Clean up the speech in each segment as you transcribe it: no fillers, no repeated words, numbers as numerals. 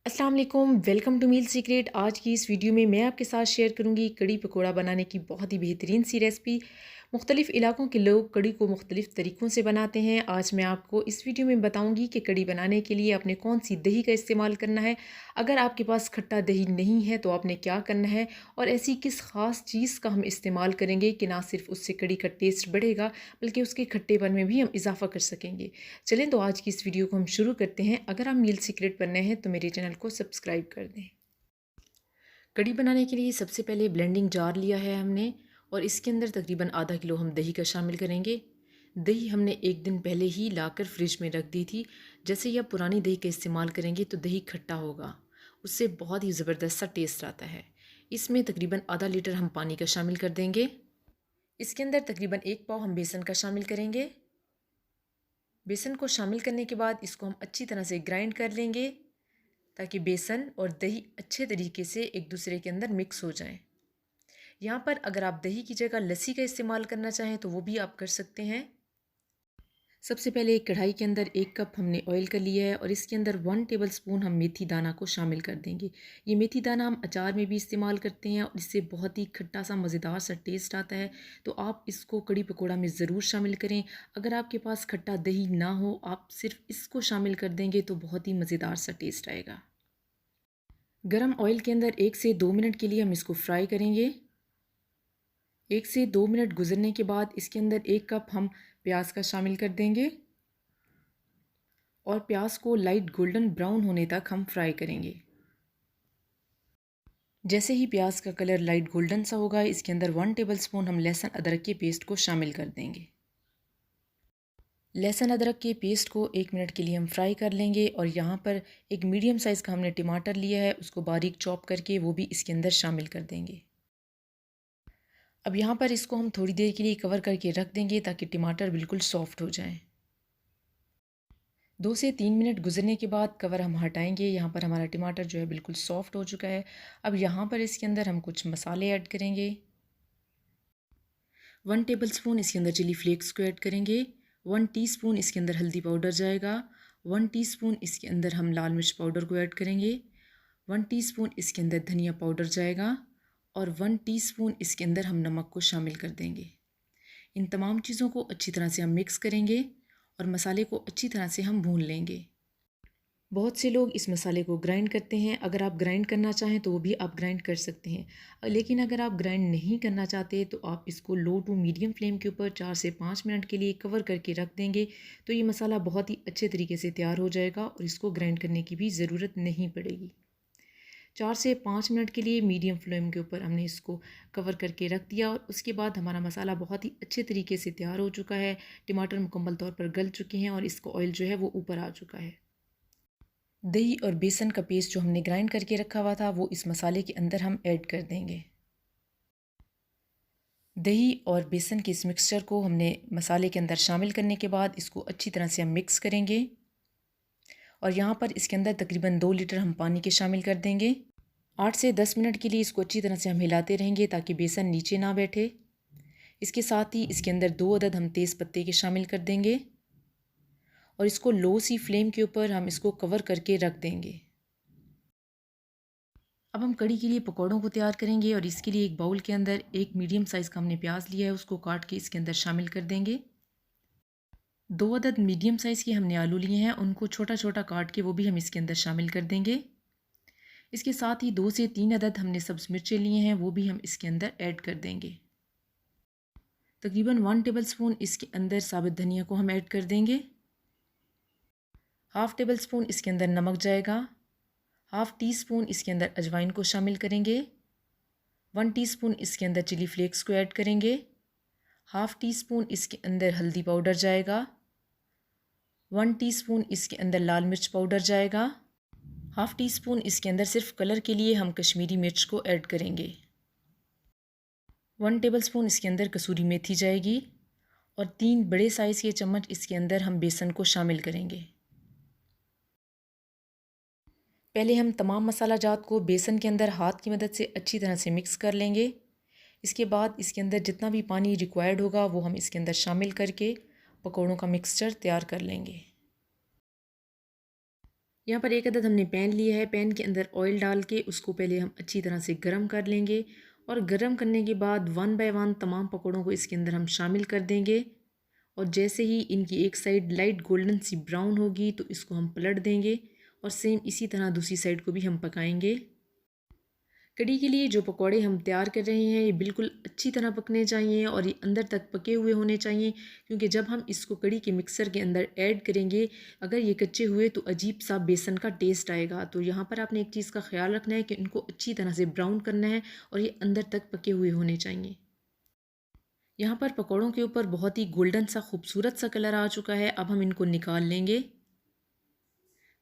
अस्सलाम वालेकुम, welcome to meal secret. आज की इस वीडियो में मैं आपके साथ शेयर करूंगी कड़ी पकोड़ा बनाने की बहुत ही बेहतरीन सी रेसिपी। मुख्तलिफ़ इलाकों के लोग कड़ी को मुख्तलिफ़ तरीक़ों से बनाते हैं। आज मैं आपको इस वीडियो में बताऊंगी कि कड़ी बनाने के लिए आपने कौन सी दही का इस्तेमाल करना है। अगर आपके पास खट्टा दही नहीं है तो आपने क्या करना है और ऐसी किस ख़ास चीज़ का हम इस्तेमाल करेंगे कि ना सिर्फ उससे कड़ी का टेस्ट बढ़ेगा बल्कि उसके खट्टेपन में भी हम इजाफ़ा कर सकेंगे। चलें तो आज की इस वीडियो को हम शुरू करते हैं। अगर आप मील सीक्रेट पर नए हैं तो मेरे चैनल को सब्सक्राइब कर दें। कड़ी बनाने के लिए सबसे पहले ब्लेंडिंग जार लिया है हमने और इसके अंदर तकरीबन आधा किलो हम दही का शामिल करेंगे। दही हमने एक दिन पहले ही लाकर फ्रिज में रख दी थी। जैसे ही आप पुरानी दही का इस्तेमाल करेंगे तो दही खट्टा होगा, उससे बहुत ही ज़बरदस्त सा टेस्ट आता है। इसमें तकरीबन आधा लीटर हम पानी का शामिल कर देंगे। इसके अंदर तकरीबन 1 पाव हम बेसन का शामिल करेंगे। बेसन को शामिल करने के बाद इसको हम अच्छी तरह से ग्राइंड कर लेंगे ताकि बेसन और दही अच्छे तरीके से एक दूसरे के अंदर मिक्स हो जाएं। यहाँ पर अगर आप दही की जगह लस्सी का इस्तेमाल करना चाहें तो वो भी आप कर सकते हैं। सबसे पहले एक कढ़ाई के अंदर 1 कप हमने ऑयल कर लिया है और इसके अंदर 1 टेबल स्पून हम मेथी दाना को शामिल कर देंगे। ये मेथी दाना हम अचार में भी इस्तेमाल करते हैं और इससे बहुत ही खट्टा सा मज़ेदार सा टेस्ट आता है, तो आप इसको कड़ी पकोड़ा में ज़रूर शामिल करें। अगर आपके पास खट्टा दही ना हो, आप सिर्फ इसको शामिल कर देंगे तो बहुत ही मज़ेदार सा टेस्ट आएगा। गरम ऑयल के अंदर 1 से 2 मिनट के लिए हम इसको फ्राई करेंगे। 1 से 2 मिनट गुजरने के बाद इसके अंदर 1 कप हम प्याज का शामिल कर देंगे और प्याज को लाइट गोल्डन ब्राउन होने तक हम फ्राई करेंगे। जैसे ही प्याज का कलर लाइट गोल्डन सा होगा, इसके अंदर 1 टेबलस्पून हम लहसुन अदरक के पेस्ट को शामिल कर देंगे। लहसुन अदरक के पेस्ट को 1 मिनट के लिए हम फ्राई कर लेंगे और यहाँ पर एक मीडियम साइज़ का हमने टमाटर लिया है, उसको बारीक चॉप करके वो भी इसके अंदर शामिल कर देंगे। अब यहाँ पर इसको हम थोड़ी देर के लिए कवर करके रख देंगे ताकि टमाटर बिल्कुल सॉफ्ट हो जाएं। 2 से 3 मिनट गुजरने के बाद कवर हम हटाएंगे। यहाँ पर हमारा टमाटर जो है बिल्कुल सॉफ्ट हो चुका है। अब यहाँ पर इसके अंदर हम कुछ मसाले ऐड करेंगे। 1 टेबलस्पून इसके अंदर चिली फ्लेक्स को ऐड करेंगे। 1 टीस्पून इसके अंदर हल्दी पाउडर जाएगा। 1 टीस्पून इसके अंदर हम लाल मिर्च पाउडर को ऐड करेंगे। 1 टीस्पून इसके अंदर धनिया पाउडर जाएगा और 1 टीस्पून इसके अंदर हम नमक को शामिल कर देंगे। इन तमाम चीज़ों को अच्छी तरह से हम मिक्स करेंगे और मसाले को अच्छी तरह से हम भून लेंगे। बहुत से लोग इस मसाले को ग्राइंड करते हैं। अगर आप ग्राइंड करना चाहें तो वो भी आप ग्राइंड कर सकते हैं, लेकिन अगर आप ग्राइंड नहीं करना चाहते तो आप इसको लो टू मीडियम फ्लेम के ऊपर 4 से 5 मिनट के लिए कवर करके रख देंगे तो ये मसाला बहुत ही अच्छे तरीके से तैयार हो जाएगा और इसको ग्राइंड करने की भी ज़रूरत नहीं पड़ेगी। 4 से 5 मिनट के लिए मीडियम फ्लेम के ऊपर हमने इसको कवर करके रख दिया और उसके बाद हमारा मसाला बहुत ही अच्छे तरीके से तैयार हो चुका है। टमाटर मुकम्मल तौर पर गल चुके हैं और इसका ऑयल जो है वो ऊपर आ चुका है। दही और बेसन का पेस्ट जो हमने ग्राइंड करके रखा हुआ था वो इस मसाले के अंदर हम ऐड कर देंगे। दही और बेसन के इस मिक्सचर को हमने मसाले के अंदर शामिल करने के बाद इसको अच्छी तरह से हम मिक्स करेंगे और यहाँ पर इसके अंदर तकरीबन 2 लीटर हम पानी के शामिल कर देंगे। 8 से 10 मिनट के लिए इसको अच्छी तरह से हम हिलाते रहेंगे ताकि बेसन नीचे ना बैठे। इसके साथ ही इसके अंदर 2 अदद हम तेज़ पत्ते के शामिल कर देंगे और इसको लो सी फ्लेम के ऊपर हम इसको कवर करके रख देंगे। अब हम कड़ी के लिए पकौड़ों को तैयार करेंगे और इसके लिए एक बाउल के अंदर एक मीडियम साइज़ का हमने प्याज लिया है, उसको काट के इसके अंदर शामिल कर देंगे। 2 अदद मीडियम साइज़ के हमने आलू लिए हैं, उनको छोटा छोटा काट के वो भी हम इसके अंदर शामिल कर देंगे। इसके साथ ही 2 से 3 अदद हमने सब्ज़ मिर्चें लिए हैं, वो भी हम इसके अंदर ऐड कर देंगे। तकरीबन 1 टेबल स्पून इसके अंदर साबुत धनिया को हम ऐड कर देंगे। हाफ़ टेबल स्पून इसके अंदर नमक जाएगा। हाफ़ टी स्पून इसके अंदर अजवाइन को शामिल करेंगे। 1 टीस्पून इसके अंदर चिली फ्लेक्स को ऐड करेंगे। हाफ़ टी स्पून इसके अंदर हल्दी पाउडर जाएगा। 1 टीस्पून इसके अंदर लाल मिर्च पाउडर जाएगा। हाफ़ टी स्पून इसके अंदर सिर्फ कलर के लिए हम कश्मीरी मिर्च को ऐड करेंगे। 1 टेबलस्पून इसके अंदर कसूरी मेथी जाएगी और 3 बड़े साइज़ के चम्मच इसके अंदर हम बेसन को शामिल करेंगे। पहले हम तमाम मसाला जात को बेसन के अंदर हाथ की मदद से अच्छी तरह से मिक्स कर लेंगे। इसके बाद इसके अंदर जितना भी पानी रिक्वायर्ड होगा वो हम इसके अंदर शामिल करके पकौड़ों का मिक्सचर तैयार कर लेंगे। यहाँ पर एक अदद हमने पैन लिया है। पैन के अंदर ऑयल डाल के उसको पहले हम अच्छी तरह से गर्म कर लेंगे और गर्म करने के बाद वन बाय वन तमाम पकौड़ों को इसके अंदर हम शामिल कर देंगे। और जैसे ही इनकी एक साइड लाइट गोल्डन सी ब्राउन होगी तो इसको हम पलट देंगे और सेम इसी तरह दूसरी साइड को भी हम पकाएंगे। कढ़ी के लिए जो पकौड़े हम तैयार कर रहे हैं ये बिल्कुल अच्छी तरह पकने चाहिए और ये अंदर तक पके हुए होने चाहिए, क्योंकि जब हम इसको कढ़ी के मिक्सर के अंदर ऐड करेंगे अगर ये कच्चे हुए तो अजीब सा बेसन का टेस्ट आएगा। तो यहाँ पर आपने एक चीज़ का ख्याल रखना है कि इनको अच्छी तरह से ब्राउन करना है और ये अंदर तक पके हुए होने चाहिए। यहाँ पर पकौड़ों के ऊपर बहुत ही गोल्डन सा खूबसूरत सा कलर आ चुका है। अब हम इनको निकाल लेंगे।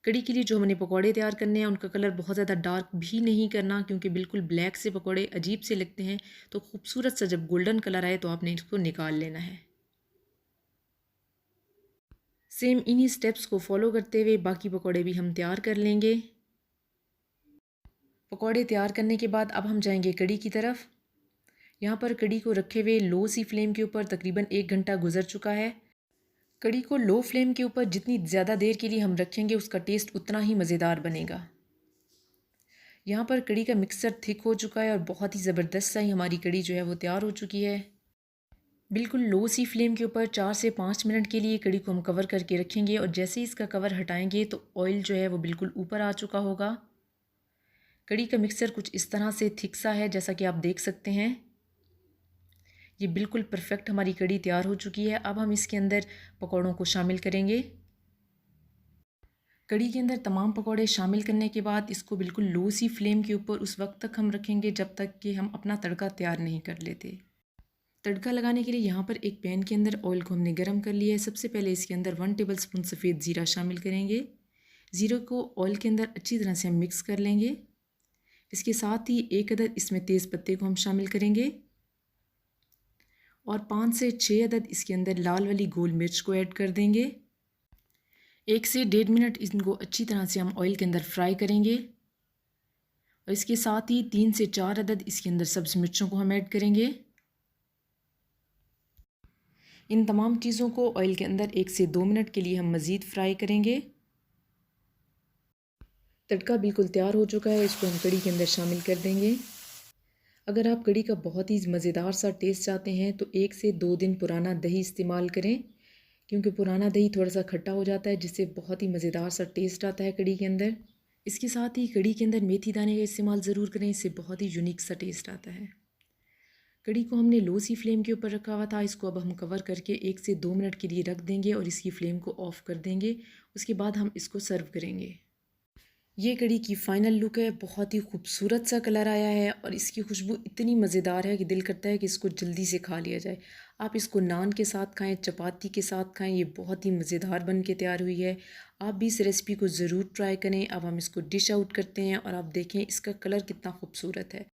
कढ़ी के लिए जो हमने पकौड़े तैयार करने हैं उनका कलर बहुत ज़्यादा डार्क भी नहीं करना, क्योंकि बिल्कुल ब्लैक से पकौड़े अजीब से लगते हैं। तो खूबसूरत सा जब गोल्डन कलर आए तो आपने इसको निकाल लेना है। सेम इन्हीं स्टेप्स को फॉलो करते हुए बाकी पकौड़े भी हम तैयार कर लेंगे। पकौड़े तैयार करने के बाद अब हम जाएंगे कढ़ी की तरफ। यहाँ पर कढ़ी को रखे हुए लो सी फ्लेम के ऊपर तकरीबन 1 घंटा गुजर चुका है। कढ़ी को लो फ्लेम के ऊपर जितनी ज़्यादा देर के लिए हम रखेंगे उसका टेस्ट उतना ही मज़ेदार बनेगा। यहाँ पर कढ़ी का मिक्सर थिक हो चुका है और बहुत ही ज़बरदस्त सा ही हमारी कढ़ी जो है वो तैयार हो चुकी है। बिल्कुल लो सी फ्लेम के ऊपर 4 से 5 मिनट के लिए कढ़ी को हम कवर करके रखेंगे और जैसे ही इसका कवर हटाएंगे तो ऑयल जो है वो बिल्कुल ऊपर आ चुका होगा। कढ़ी का मिक्सर कुछ इस तरह से थिक सा है जैसा कि आप देख सकते हैं। ये बिल्कुल परफेक्ट हमारी कढ़ी तैयार हो चुकी है। अब हम इसके अंदर पकौड़ों को शामिल करेंगे। कढ़ी के अंदर तमाम पकौड़े शामिल करने के बाद इसको बिल्कुल लो सी फ्लेम के ऊपर उस वक्त तक हम रखेंगे जब तक कि हम अपना तड़का तैयार नहीं कर लेते। तड़का लगाने के लिए यहाँ पर एक पैन के अंदर ऑयल को हमने गर्म कर लिया है। सबसे पहले इसके अंदर 1 टेबलस्पून सफ़ेद ज़ीरा शामिल करेंगे। ज़ीरे को ऑयल के अंदर अच्छी तरह से हम मिक्स कर लेंगे। इसके साथ ही एक अदद इसमें तेज़ पत्ते को हम शामिल करेंगे और 5 से 6 अदद इसके अंदर लाल वाली गोल मिर्च को ऐड कर देंगे। 1 से 1.5 मिनट इनको अच्छी तरह से हम ऑयल के अंदर फ्राई करेंगे और इसके साथ ही 3 से 4 अदद इसके अंदर सब्ज़ मिर्चों को हम ऐड करेंगे। इन तमाम चीज़ों को ऑयल के अंदर 1 से 2 मिनट के लिए हम मज़ीद फ्राई करेंगे। तड़का बिल्कुल तैयार हो चुका है, इसको हम कढ़ी के अंदर शामिल कर देंगे। अगर आप कढ़ी का बहुत ही मज़ेदार सा टेस्ट चाहते हैं तो 1 से 2 दिन पुराना दही इस्तेमाल करें, क्योंकि पुराना दही थोड़ा सा खट्टा हो जाता है जिससे बहुत ही मज़ेदार सा टेस्ट आता है कढ़ी के अंदर। इसके साथ ही कढ़ी के अंदर मेथी दाने का इस्तेमाल ज़रूर करें, इससे बहुत ही यूनिक सा टेस्ट आता है। कढ़ी को हमने लो सी फ्लेम के ऊपर रखा हुआ था, इसको अब हम कवर करके 1 से 2 मिनट के लिए रख देंगे और इसकी फ्लेम को ऑफ़ कर देंगे। उसके बाद हम इसको सर्व करेंगे। ये कढ़ी की फ़ाइनल लुक है। बहुत ही खूबसूरत सा कलर आया है और इसकी खुशबू इतनी मज़ेदार है कि दिल करता है कि इसको जल्दी से खा लिया जाए। आप इसको नान के साथ खाएं, चपाती के साथ खाएं, ये बहुत ही मज़ेदार बन के तैयार हुई है। आप भी इस रेसिपी को ज़रूर ट्राई करें। अब हम इसको डिश आउट करते हैं और आप देखें इसका कलर कितना खूबसूरत है।